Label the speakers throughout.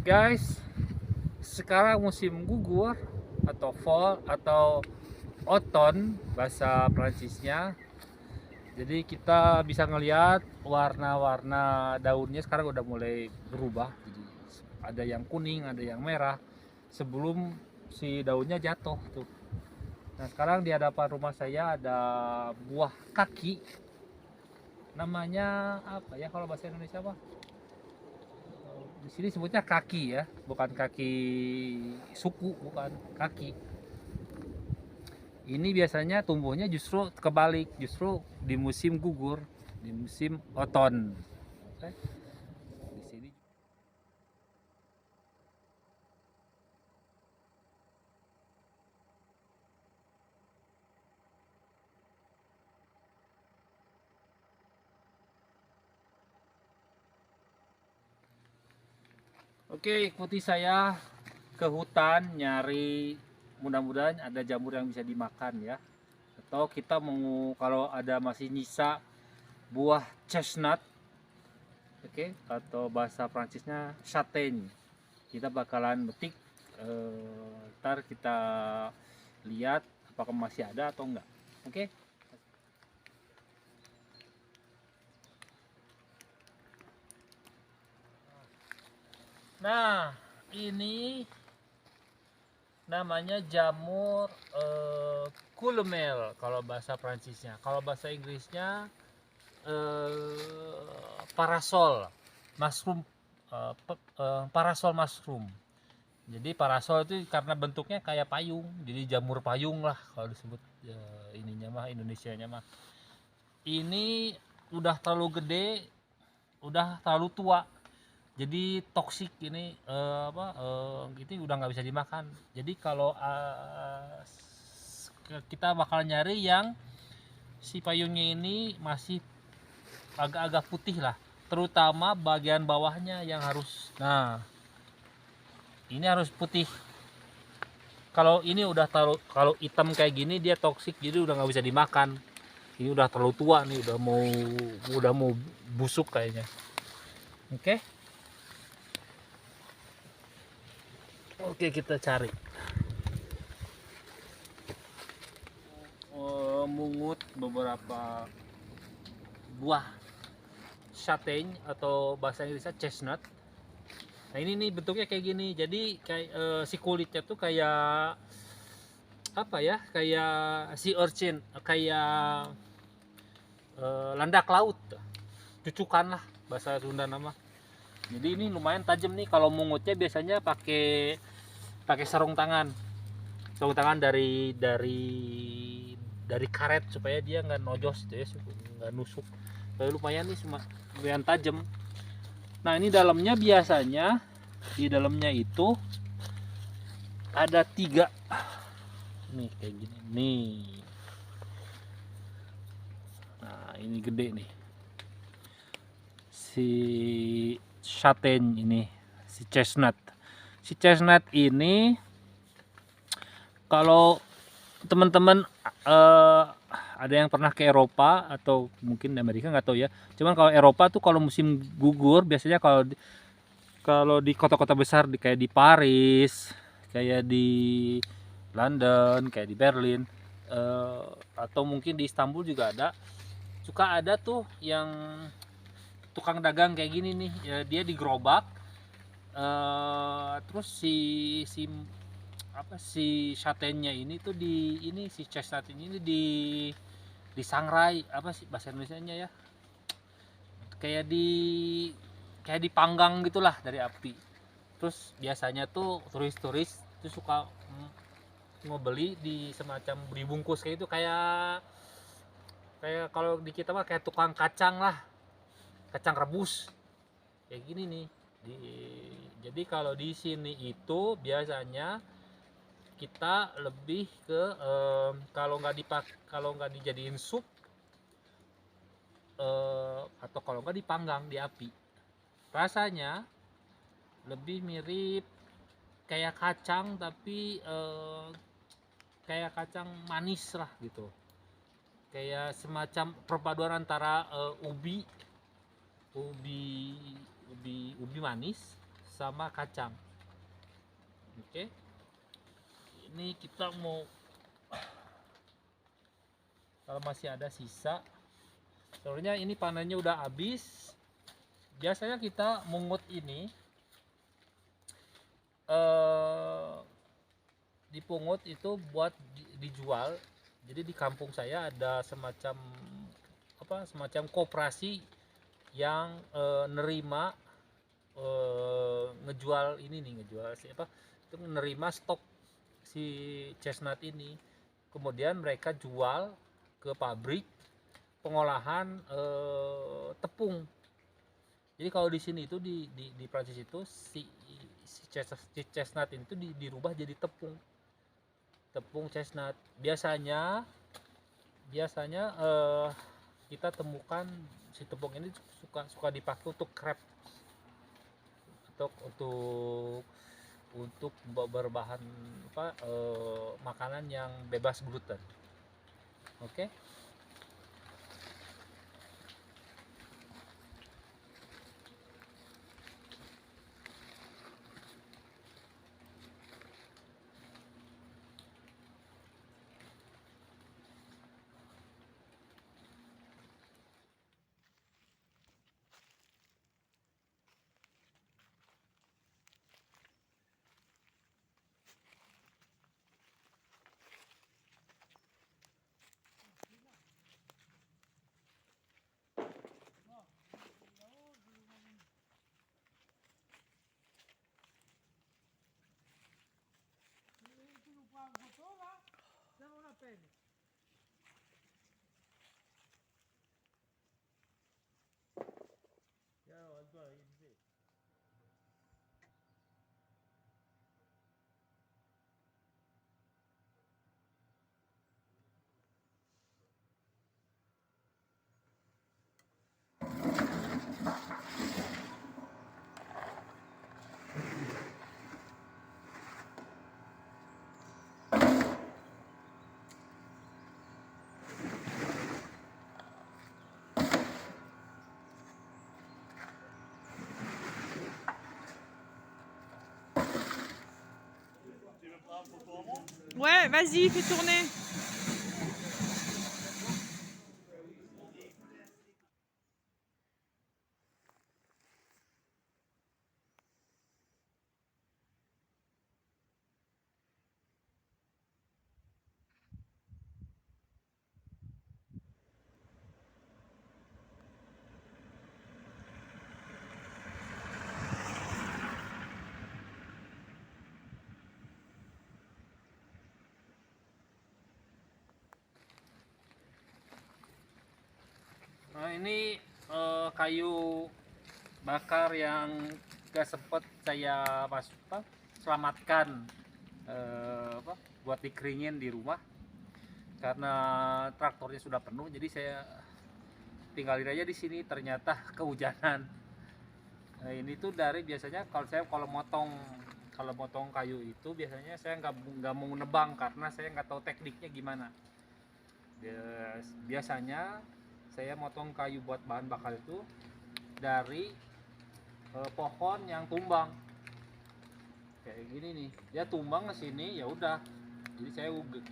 Speaker 1: Guys, sekarang musim gugur atau fall atau autumn bahasa Prancisnya. Jadi kita bisa ngelihat warna-warna daunnya sekarang udah mulai berubah. Jadi ada yang kuning, ada yang merah sebelum si daunnya jatuh tuh. Nah, sekarang di hadapan rumah saya ada buah kaki. Namanya apa ya kalau bahasa Indonesia, Pak? Di sini sebutnya kaki ya, bukan kaki suku, bukan kaki. Ini biasanya tumbuhnya justru kebalik, justru di musim gugur, di musim oton. Oke. Di sini. Oke, ikuti saya ke hutan nyari, mudah-mudahan ada jamur yang bisa dimakan ya. Atau kita mau kalau ada masih nyisa buah chestnut, oke, atau bahasa Prancisnya châtaigne. Kita bakalan metik, ntar kita lihat apakah masih ada atau enggak. Oke. Nah, ini namanya jamur coulomel kalau bahasa Prancisnya. Kalau bahasa Inggrisnya parasol mushroom, parasol mushroom. Jadi parasol itu karena bentuknya kayak payung, jadi jamur payung lah kalau disebut ininya mah Indonesianya mah. Ini udah terlalu gede, udah terlalu tua. Jadi toksik ini gitu udah nggak bisa dimakan. Jadi kalau kita bakal nyari yang si payungnya ini masih agak-agak putih lah, terutama bagian bawahnya yang harus, nah ini harus putih. Kalau ini udah terlalu, kalau hitam kayak gini dia toksik, jadi udah nggak bisa dimakan. Ini udah terlalu tua nih, udah mau busuk kayaknya. Oke. Oke, kita cari. Mungut beberapa buah châtaigne atau bahasa Inggrisnya chestnut. Nah, ini nih bentuknya kayak gini. Jadi kayak si kulitnya tuh kayak apa ya? Kayak sea urchin, kayak landak laut. Cucukan lah bahasa Sunda nama. Jadi ini lumayan tajam nih, kalau mungutnya biasanya pakai pakai sarung tangan. Sarung tangan dari karet supaya dia nggak nojos gitu ya, nggak nusuk. Tapi lumayan nih, lumayan tajam. Nah, ini dalamnya biasanya, di dalamnya itu ada 3 nih kayak gini nih. Nah, ini gede nih si châtaigne ini, si chestnut ini. Kalau teman-teman ada yang pernah ke Eropa atau mungkin Amerika nggak tahu ya, cuman kalau Eropa tuh kalau musim gugur biasanya kalau di kota-kota besar, kayak di Paris, kayak di London, kayak di Berlin, atau mungkin di Istanbul juga suka ada tuh yang tukang dagang kayak gini nih ya, dia di gerobak, terus si si châtaigne ini tuh si chestnut ini disangrai, apa sih bahasa Indonesianya ya, kayak dipanggang gitulah dari api. Terus biasanya tuh turis-turis tuh suka mau beli di semacam dibungkus kayak itu, kayak kayak kalau di kita mah kayak tukang kacang lah, kacang rebus kayak gini nih. Jadi kalau di sini itu biasanya kita lebih ke kalau nggak dijadiin sup, atau kalau nggak dipanggang di api, rasanya lebih mirip kayak kacang, tapi kayak kacang manis lah gitu, kayak semacam perpaduan antara ubi ubi ubi manis sama kacang. Oke. Ini kita mau, kalau masih ada sisa, soalnya ini panennya udah habis. Biasanya kita mungut ini dipungut itu buat dijual. Jadi di kampung saya ada semacam semacam koperasi yang nerima ngejual ini nih, ngejual itu menerima stok si chestnut ini, kemudian mereka jual ke pabrik pengolahan tepung. Jadi kalau di sini itu di Prancis itu si chestnut ini tuh dirubah jadi tepung chestnut. Biasanya kita temukan si tepung ini suka dipakai untuk crepe, untuk berbahan makanan yang bebas gluten. Oke.
Speaker 2: Ouais, vas-y, fais tourner.
Speaker 1: Nah, ini kayu bakar yang gak sempet saya selamatkan buat dikeringin di rumah karena traktornya sudah penuh, jadi saya tinggalin aja di sini. Ternyata kehujanan. Nah, ini tuh dari biasanya kalau motong kayu itu biasanya saya nggak mau nebang karena saya nggak tahu tekniknya gimana. Biasanya saya motong kayu buat bahan bakar itu dari pohon yang tumbang kayak gini nih, dia tumbang ke sini ya udah,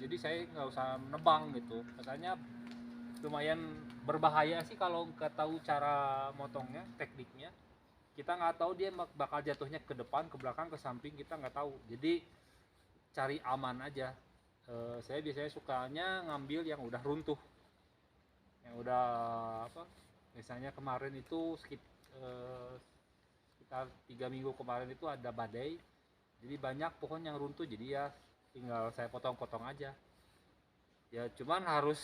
Speaker 1: jadi saya nggak usah nebang gitu. Katanya lumayan berbahaya sih kalau nggak tahu cara motongnya, tekniknya. Kita nggak tahu dia bakal jatuhnya ke depan, ke belakang, ke samping, kita nggak tahu. Jadi cari aman aja. Saya biasanya sukanya ngambil yang udah runtuh, yang udah misalnya kemarin itu sekitar 3 minggu kemarin itu ada badai, jadi banyak pohon yang runtuh, jadi ya tinggal saya potong-potong aja ya. Cuman harus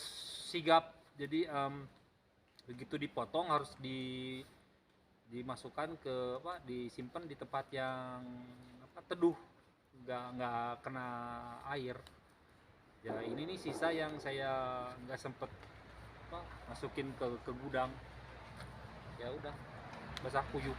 Speaker 1: sigap, jadi begitu dipotong harus dimasukkan disimpan di tempat yang teduh, nggak kena air ya. Ini nih sisa yang saya nggak sempet masukin ke gudang, ya udah basah kuyup.